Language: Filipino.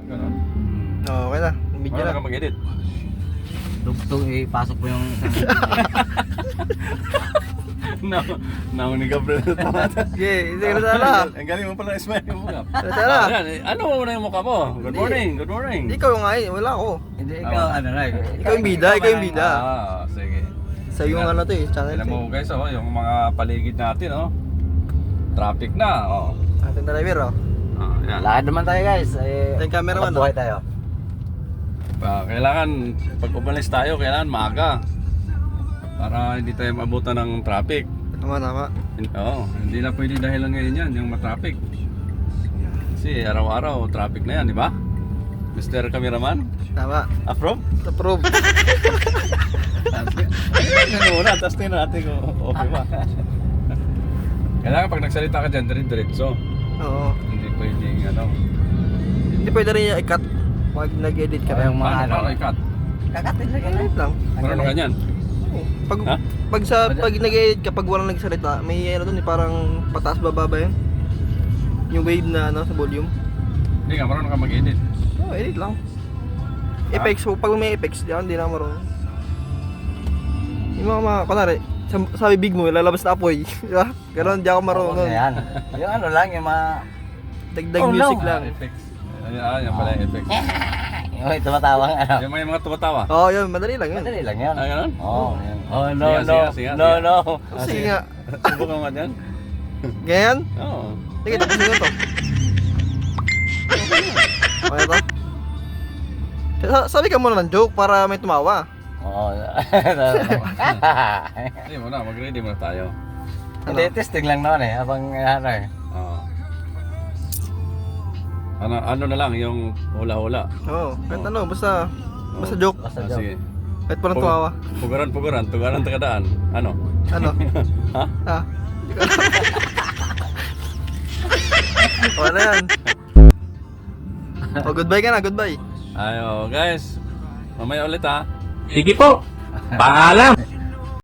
Ganon. Okay na. Video Wala na. ka mag-edit. Dugtong ipasok po yung Nauni Gabriel na tumata. Okay, sige na sana. Ang galing mo pala smile mo ka. Sana. Ano mo muna yung mukha mo? Good morning, good morning. Ikaw nga eh, wala ako. Hindi ikaw ano na. Ikaw yung bida, ikaw yung bida. Sige. Sa yung ano to eh, channel Alam to mo guys, yung mga paligid natin, Traffic na, eh. Ating driver oh. Yan. Lakad naman tayo guys. Tayong cameraman, Buhay tayo. Kailangan, pag umalis tayo, kailangan maaga. Para hindi tayo maabutan ng traffic. Tama. Hindi na pwede dahilan ngayon yan, yung matraffic. Kasi araw-araw, traffic na yan, di ba? Mr. Cameraman? Tama. Approve? Approve. Ano muna, tapos tingnan natin kung okay ba. Kailangan pag nagsalita ka dyan, diretso. Oo. Hindi pwedeng Hindi pwede rin yung i-cut. Pag nag-edit ka na. Yung mga paano i-cut? Kakatin na ganun. Edit lang. Meron ka ganyan? Oo. Pag, Ha? pag nag-edit ka, pag walang nagsalita, may ano dun eh, parang pataas bababa yun. Yung wave na ano, sa volume. Hindi nga, marunong ka mag-edit. Oo, edit lang. Effects, pag may effects, hindi na marunong. Yung mga kunwari, sabi big mo, lalabas na apoy. Di ba? Ganon, di ako marunong nun. Yan. Yung ano lang, yung mga... Dagdag Oh, no. music lang. Effects. Yan pala yung effects. Yung tumatawang ano. Yung mga tumatawa. Oo, yun, madali lang yun. Madali lang yan. Ganun? Oo. Yan. Oh, no, Sige, no. sige, No, sige. no. Sige nga. Subukan mo yan? Ganyan? Oo. Sige, tapos nga to. Okay to? Sabi ka muna ng joke para may tumawa. Oo. Hindi muna, mag-ready muna tayo. Hindi, testing lang naman eh. Habang ano eh. Oo. Ano na lang, yung hula-hula. Oo, kahit ano, basta joke. Basta Ah, joke. sige. Kahit parang tumawa. Puguran, tagadaan. Ano? Ano? Ha? Ha? Okay na yan. Oh, goodbye ka na, goodbye. Ayo, guys. Mamaya ulit ha. Sige po. Paalam.